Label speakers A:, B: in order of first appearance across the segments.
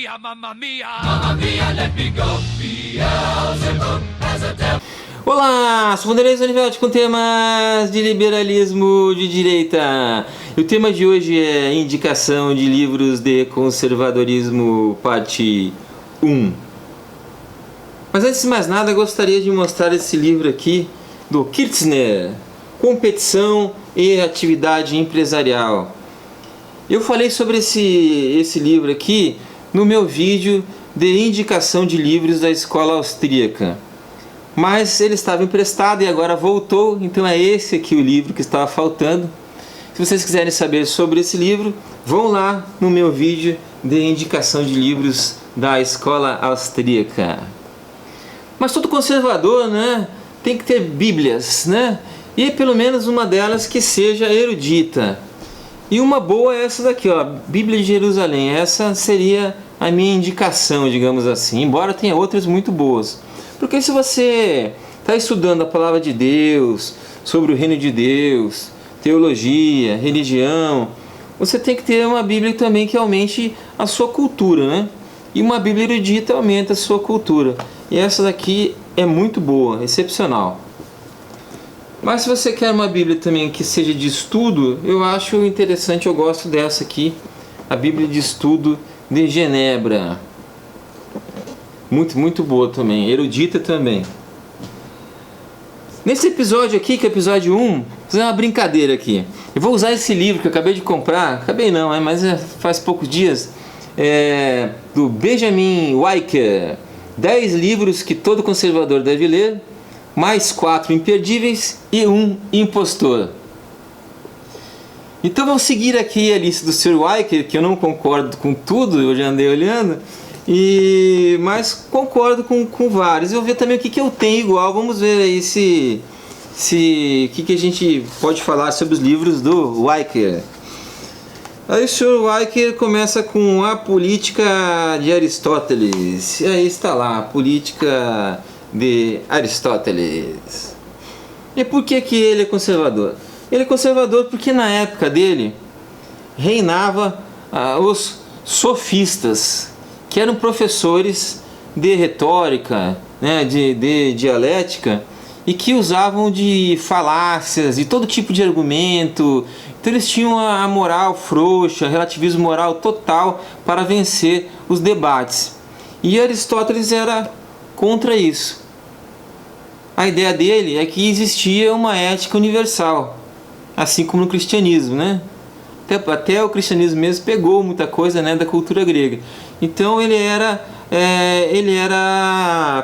A: Mamma mia, let me go. Beelzebub has a devil.
B: Olá, sou Vanderlei Zanivete com temas de liberalismo de direita. E o tema de hoje é indicação de livros de conservadorismo, parte 1. Mas antes de mais nada, eu gostaria de mostrar esse livro aqui do Kirchner, Competição e Atividade Empresarial. Eu falei sobre esse livro aqui no meu vídeo de indicação de livros da escola austríaca. Mas ele estava emprestado e agora voltou, então é esse aqui o livro que estava faltando. Se vocês quiserem saber sobre esse livro, vão lá no meu vídeo de indicação de livros da escola austríaca. Mas todo conservador, né, tem que ter bíblias, né? E pelo menos uma delas que seja erudita. E uma boa é essa daqui, ó, Bíblia de Jerusalém. Essa seria a minha indicação, digamos assim, embora tenha outras muito boas. Porque se você está estudando a palavra de Deus, sobre o reino de Deus, teologia, religião, você tem que ter uma Bíblia também que aumente a sua cultura, né? E uma Bíblia erudita aumenta a sua cultura. E essa daqui é muito boa, excepcional. Mas se você quer uma Bíblia também que seja de estudo, eu acho interessante, eu gosto dessa aqui, a Bíblia de Estudo de Genebra. Muito boa também, erudita também. Nesse episódio aqui, que é o episódio 1, vou fazer uma brincadeira aqui. Eu vou usar esse livro que eu acabei de comprar, acabei não, mas faz poucos dias, do Benjamin Wiker, 10 livros que todo conservador deve ler, mais 4 imperdíveis e 1 impostor. Então vamos seguir aqui a lista do Sr. Wiker, que eu não concordo com tudo, eu já andei olhando, mas concordo com vários. Eu vou ver também o que eu tenho igual. Vamos ver aí o que a gente pode falar sobre os livros do Wiker. Aí o Sr. Wiker começa com a política de Aristóteles. E aí está lá, a política de Aristóteles. E por que ele é conservador? Ele é conservador porque na época dele reinava os sofistas, que eram professores de retórica, né, de dialética, e que usavam de falácias e todo tipo de argumento. Então eles tinham a moral frouxa, relativismo moral total para vencer os debates. E Aristóteles era contra isso. A ideia dele é que existia uma ética universal, assim como no cristianismo, né? Até o cristianismo mesmo pegou muita coisa, né, da cultura grega. Então ele era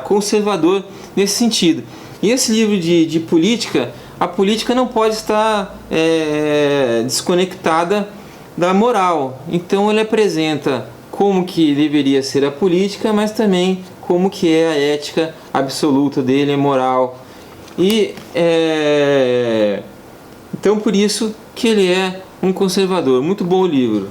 B: conservador nesse sentido. E esse livro de política, a política não pode estar desconectada da moral. Então ele apresenta como que deveria ser a política, mas também como que é a ética absoluta dele, a moral. E então por isso que ele é um conservador. Muito bom o livro.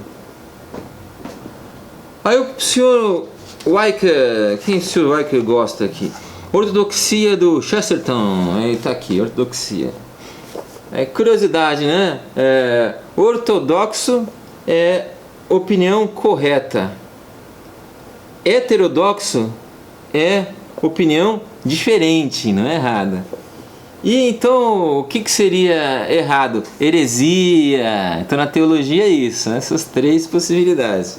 B: Aí o Sr. Wiker, quem o Sr. Wiker gosta aqui? Ortodoxia do Chesterton, ele está aqui, ortodoxia. Curiosidade, né? Ortodoxo é opinião correta. Heterodoxo é opinião diferente, não é errada. E então, o que seria errado? Heresia. Então na teologia é isso, né? Essas 3 possibilidades.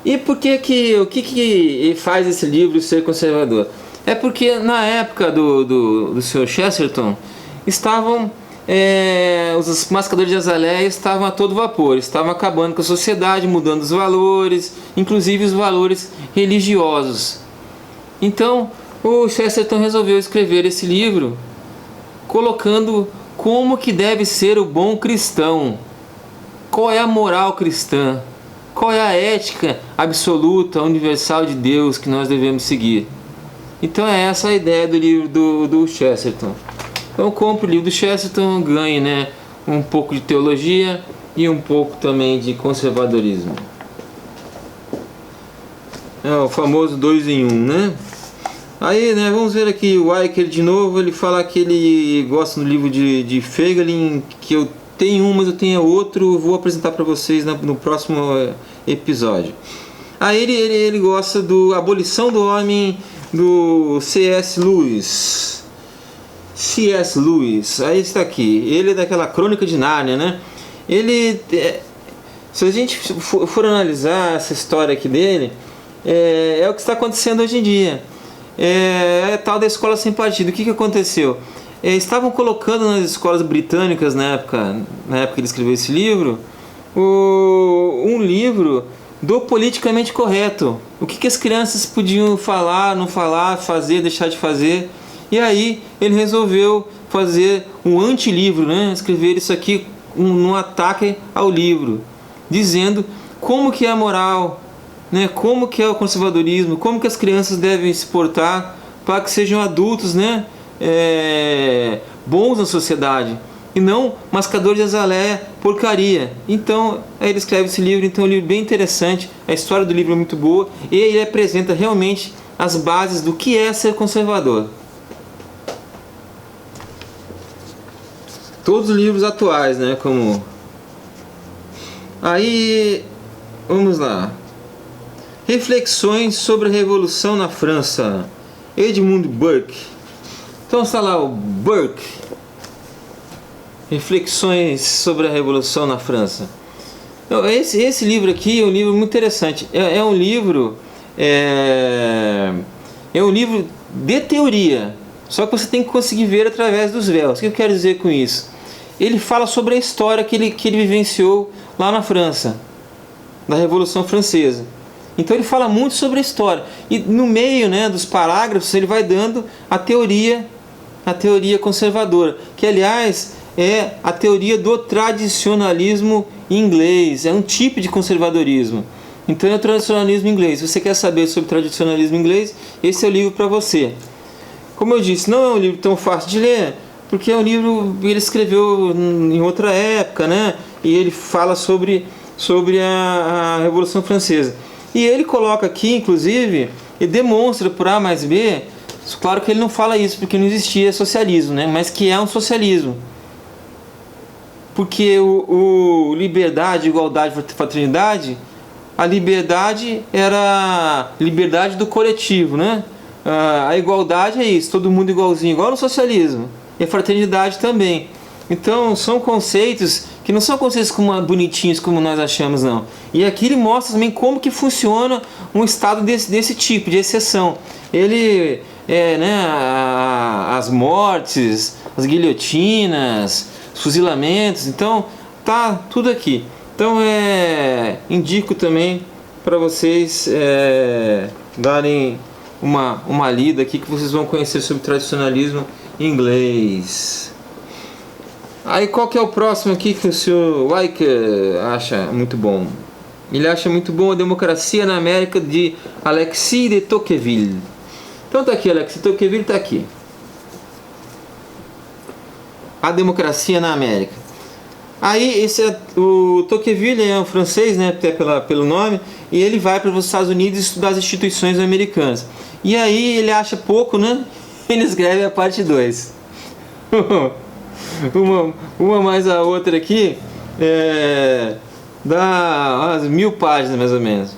B: E por o que faz esse livro ser conservador? É porque na época do Sr. Chesterton estavam os mascadores de Azaleia estavam a todo vapor, estavam acabando com a sociedade, mudando os valores, inclusive os valores religiosos. Então o Chesterton resolveu escrever esse livro colocando como que deve ser o bom cristão, qual é a moral cristã, qual é a ética absoluta, universal de Deus que nós devemos seguir. Então é essa a ideia do livro do Chesterton. Então compre o livro do Chesterton, ganhe, né, um pouco de teologia e um pouco também de conservadorismo. É o famoso 2 em 1, né? Aí, né, vamos ver aqui o Wiker de novo. Ele fala que ele gosta do livro de Feiglin, que eu tenho um, mas eu tenho outro. Vou apresentar para vocês no próximo episódio. Aí ele gosta do Abolição do Homem, do C.S. Lewis. C.S. Lewis, aí está aqui. Ele é daquela Crônica de Nárnia, né? Se a gente for analisar essa história aqui dele, é o que está acontecendo hoje em dia. É tal da escola sem partido. O que aconteceu? Estavam colocando nas escolas britânicas na época que ele escreveu esse livro, um livro do politicamente correto. O que as crianças podiam falar, não falar, fazer, deixar de fazer. E aí ele resolveu fazer um antilivro, né? Escrever isso aqui num ataque ao livro, dizendo como que é a moral, né? Como que é o conservadorismo, como que as crianças devem se portar para que sejam adultos, né? Bons na sociedade e não mascadores de azalé, porcaria. Então aí ele escreve esse livro. Então é um livro bem interessante, a história do livro é muito boa e ele apresenta realmente as bases do que é ser conservador. Todos os livros atuais, né? Como aí, vamos lá. Reflexões sobre a Revolução na França, Edmund Burke. Então está lá o Burke. Reflexões sobre a Revolução na França. Então, esse livro aqui é um livro muito interessante. É um livro de teoria. Só que você tem que conseguir ver através dos véus. O que eu quero dizer com isso? Ele fala sobre a história que ele vivenciou lá na França, da Revolução Francesa. Então ele fala muito sobre a história. E no meio, né, dos parágrafos ele vai dando a teoria conservadora, que aliás é a teoria do tradicionalismo inglês. É um tipo de conservadorismo. Então é o tradicionalismo inglês. Se você quer saber sobre o tradicionalismo inglês, esse é o livro para você. Como eu disse, não é um livro tão fácil de ler, porque é um livro que ele escreveu em outra época, né? E ele fala sobre a Revolução Francesa. E ele coloca aqui, inclusive, e demonstra por A mais B, claro que ele não fala isso porque não existia socialismo, né? Mas que é um socialismo. Porque o liberdade, igualdade, fraternidade, a liberdade era liberdade do coletivo, né? A igualdade é isso, todo mundo igualzinho, igual no socialismo. E a fraternidade também. Então são conceitos que não são conceitos bonitinhos como nós achamos, não. E aqui ele mostra também como que funciona um estado desse tipo, de exceção. Ele as mortes, as guilhotinas, os fuzilamentos, então tá tudo aqui. Então indico também para vocês darem uma lida aqui, que vocês vão conhecer sobre tradicionalismo inglês. Aí qual que é o próximo aqui que o Sr. Weicker acha muito bom? Ele acha muito bom A Democracia na América, de Alexis de Tocqueville. Então tá aqui, Alexis de Tocqueville tá aqui. A Democracia na América. Aí o Tocqueville é um francês, né, até pelo nome, e ele vai para os Estados Unidos estudar as instituições americanas. E aí ele acha pouco, né? Ele escreve a parte 2. uma mais a outra aqui dá umas 1000 páginas mais ou menos.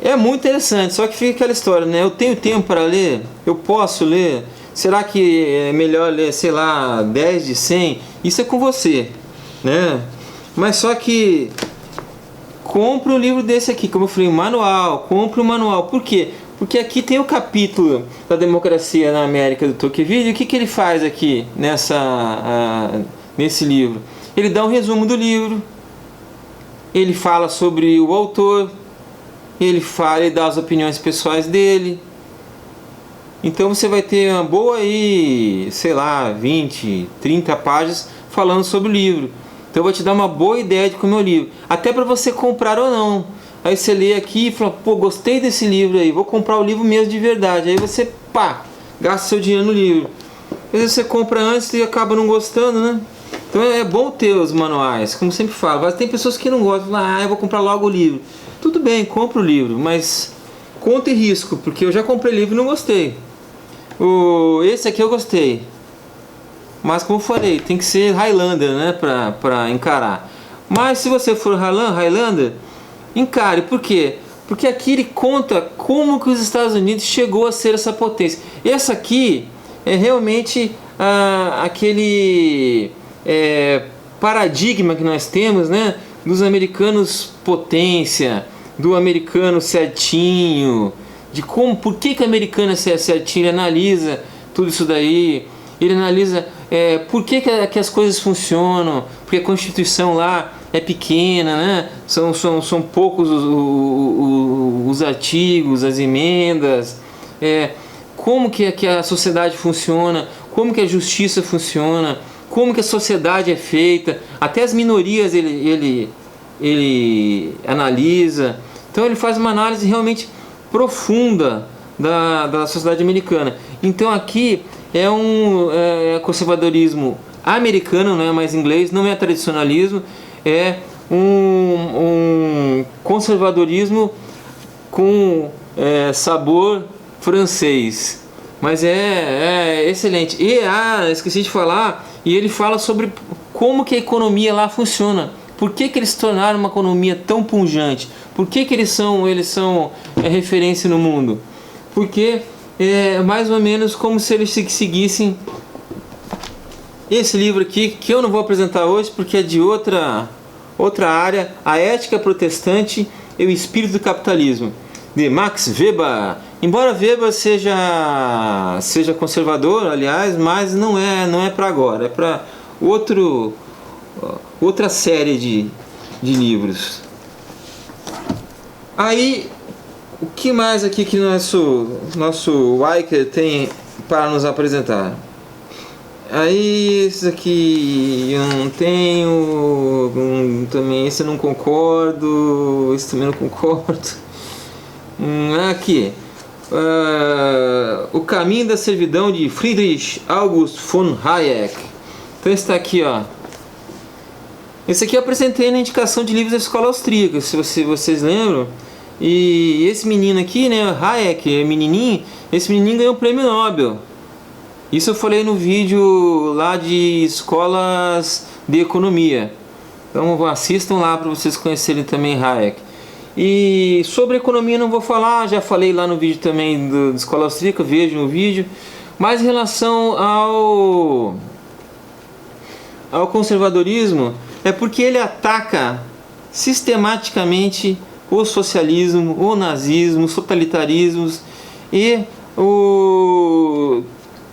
B: É muito interessante, só que fica aquela história, né? Eu tenho tempo para ler? Eu posso ler? Será que é melhor ler, sei lá, 10 de 100? Isso é com você, né? Mas só que compre um livro desse aqui, como eu falei, um manual. Compre um manual. Por quê? Porque aqui tem o capítulo da Democracia na América do Tocqueville. E o que ele faz aqui nesse livro? Ele dá um resumo do livro. Ele fala sobre o autor. Ele dá as opiniões pessoais dele. Então você vai ter uma boa aí, sei lá, 20, 30 páginas falando sobre o livro. Então eu vou te dar uma boa ideia de como é o livro. Até para você comprar ou não. Aí você lê aqui e fala, pô, gostei desse livro aí, vou comprar o livro mesmo de verdade. Aí você, gasta seu dinheiro no livro. Às vezes você compra antes e acaba não gostando, né? Então é bom ter os manuais, como sempre falo. Mas tem pessoas que não gostam, falam, eu vou comprar logo o livro. Tudo bem, compra o livro, mas conta e risco, porque eu já comprei livro e não gostei. Esse aqui eu gostei. Mas como eu falei, tem que ser Highlander, né, pra encarar. Mas se você for Highlander, encare. Por quê? Porque aqui ele conta como que os Estados Unidos chegou a ser essa potência. Essa aqui é realmente aquele paradigma que nós temos, né, dos americanos potência, do americano certinho, de como, por que o americano é certinho. Ele analisa tudo isso daí, ele analisa por que as coisas funcionam, porque a Constituição lá é pequena, né? São poucos os artigos, as emendas, como que a sociedade funciona, como que a justiça funciona, como que a sociedade é feita, até as minorias ele analisa. Então ele faz uma análise realmente profunda da sociedade americana. Então aqui é conservadorismo americano, não é mais inglês, não é tradicionalismo, é um conservadorismo com sabor francês, mas é excelente. E esqueci de falar, e ele fala sobre como que a economia lá funciona, por que eles se tornaram uma economia tão pujante, por que eles são referência no mundo, porque é mais ou menos como se eles seguissem esse livro aqui, que eu não vou apresentar hoje porque é de outra área, A Ética Protestante e o Espírito do Capitalismo, de Max Weber. Embora Weber seja conservador, aliás, mas não é para agora, é para outra série de livros. Aí, o que mais aqui que nosso Weicker tem para nos apresentar? Aí, esse aqui eu não tenho, também esse eu não concordo, esse também não concordo. Aqui, O Caminho da Servidão, de Friedrich August von Hayek. Então está aqui, ó. Esse aqui eu apresentei na indicação de livros da escola austríaca, se vocês lembram. E esse menino aqui, né, Hayek, menininho, esse menininho ganhou o prêmio Nobel. Isso eu falei no vídeo lá de escolas de economia. Então assistam lá para vocês conhecerem também Hayek. E sobre economia não vou falar, já falei lá no vídeo também da escola austríaca, vejam o vídeo. Mas em relação ao conservadorismo, é porque ele ataca sistematicamente o socialismo, o nazismo, os totalitarismos e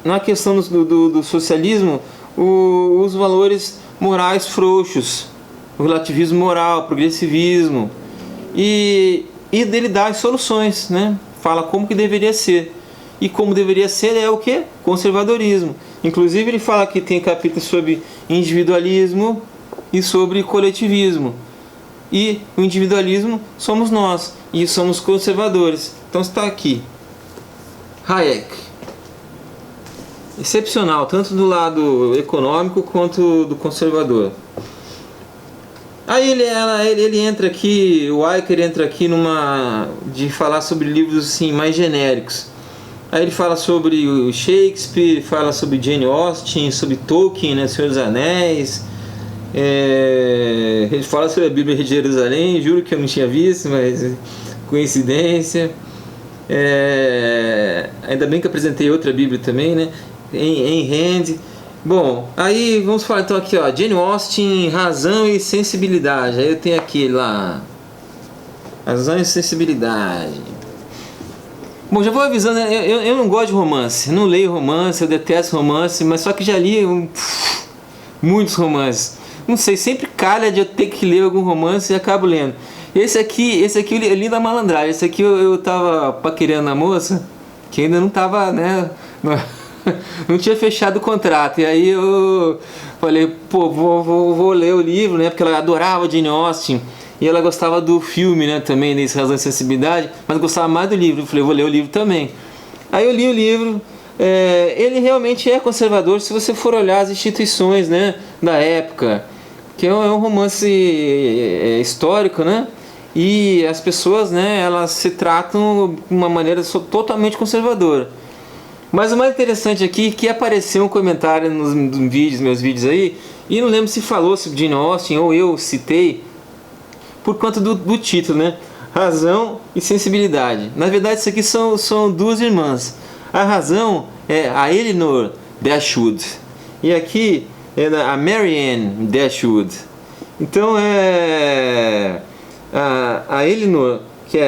B: na questão do socialismo, os valores morais frouxos, o relativismo moral, o progressivismo, e dele dá as soluções, né? Fala como que deveria ser, e como deveria ser é o que? Conservadorismo. Inclusive ele fala que tem capítulos sobre individualismo e sobre coletivismo, e o individualismo somos nós, e somos conservadores. Então está aqui Hayek, excepcional, tanto do lado econômico quanto do conservador. Aí ele entra aqui, o Weicker entra aqui de falar sobre livros assim, mais genéricos. Aí ele fala sobre o Shakespeare, fala sobre Jane Austen, sobre Tolkien, né, Senhor dos Anéis. Ele fala sobre a Bíblia de Jerusalém, juro que eu não tinha visto, mas coincidência. Ainda bem que apresentei outra Bíblia também, né? Em Hand. Bom, aí vamos falar então aqui, ó, Jane Austen, Razão e Sensibilidade. Aí eu tenho aqui lá, Razão e Sensibilidade. Bom, já vou avisando, eu não gosto de romance, não leio romance, eu detesto romance, mas só que já li muitos romances. Não sei, sempre calha de eu ter que ler algum romance e acabo lendo. Esse aqui eu li da malandragem. Esse aqui eu tava paquerando a moça, que ainda não tava, né, não tinha fechado o contrato. E aí eu falei, pô, vou ler o livro, né, porque ela adorava Jane Austen. E ela gostava do filme, né, também, desse Razão e Sensibilidade, mas gostava mais do livro. Eu falei, vou ler o livro também. Aí eu li o livro. Ele realmente é conservador se você for olhar as instituições, né, da época, que é um romance histórico, né, e as pessoas, né, elas se tratam de uma maneira totalmente conservadora. Mas o mais interessante aqui é que apareceu um comentário nos meus vídeos aí, e não lembro se falou sobre Jane Austen ou eu citei, por conta do título, né? Razão e sensibilidade. Na verdade, isso aqui são duas irmãs. A razão é a Elinor Dashwood e aqui é a Marianne Dashwood. Então a Elinor, que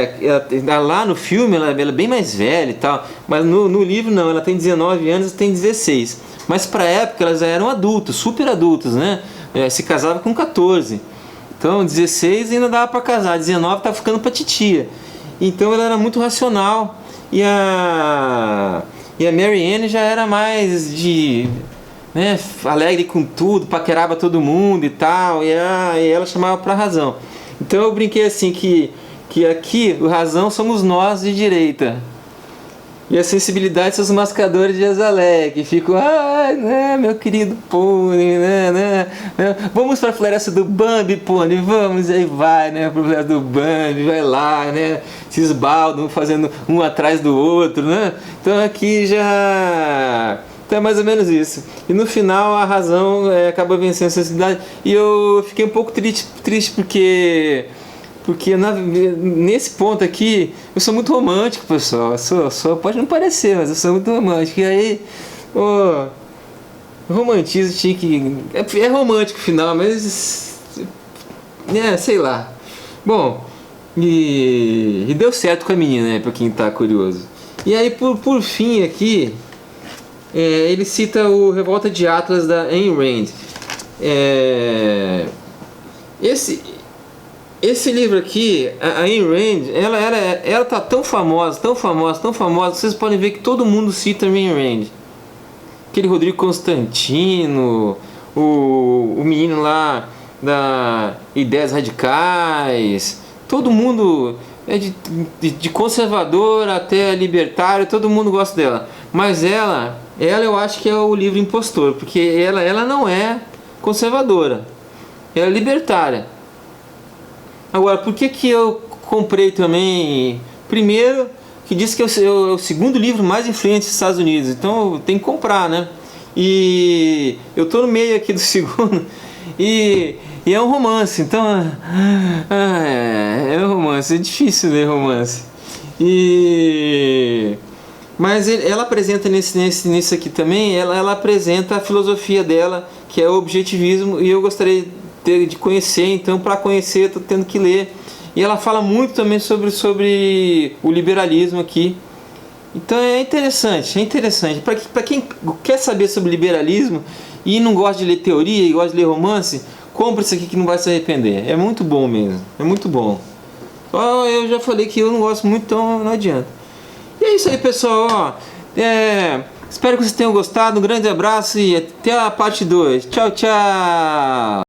B: lá no filme ela é bem mais velha e tal, mas no livro não, ela tem 19 anos e tem 16. Mas para a época elas já eram adultos, super adultos, né? Se casava com 14. Então 16 ainda dava para casar, 19 tá ficando para titia. Então ela era muito racional e a Marianne já era mais de, né, alegre com tudo, paquerava todo mundo e tal, e ela chamava para razão. Então eu brinquei assim que aqui o razão somos nós de direita e a sensibilidade são os mascadores de Azalea, que ficam, né, meu querido Pônei, né, vamos para a floresta do Bambi, Pônei, vamos, e aí vai, né, para a floresta do Bambi, vai lá, né, se esbaldam fazendo um atrás do outro, né, então aqui já... Então é mais ou menos isso. E no final a razão acaba vencendo a sensibilidade, e eu fiquei um pouco triste porque nesse ponto aqui eu sou muito romântico, pessoal. Eu sou, pode não parecer, mas eu sou muito romântico. E aí, o romantismo tinha que... É romântico o final, mas... sei lá. Bom, e deu certo com a menina, né? Pra quem tá curioso. E aí, por fim aqui, ele cita o Revolta de Atlas da Ayn Rand. Esse livro aqui, a Ayn Rand, ela tá tão famosa, vocês podem ver que todo mundo cita a Ayn Rand. Aquele Rodrigo Constantino, o menino lá da Ideias Radicais, todo mundo, de conservador até libertário, todo mundo gosta dela. Mas ela eu acho que é o livro impostor, porque ela não é conservadora, ela é libertária. Agora, por que eu comprei também? Primeiro, que diz que é o segundo livro mais influente dos Estados Unidos, então tem que comprar, né? E eu tô no meio aqui do segundo, e é um romance, então é um romance, é difícil ler romance. Mas ela apresenta nesse aqui também, ela apresenta a filosofia dela, que é o objetivismo, e eu gostaria de conhecer, então para conhecer estou tendo que ler. E ela fala muito também sobre o liberalismo aqui. Então é interessante. Para quem quer saber sobre liberalismo e não gosta de ler teoria e gosta de ler romance, compra isso aqui que não vai se arrepender. É muito bom mesmo, é muito bom. Só eu já falei que eu não gosto muito, então não adianta. E é isso aí, pessoal. Espero que vocês tenham gostado. Um grande abraço e até a parte 2. Tchau, tchau!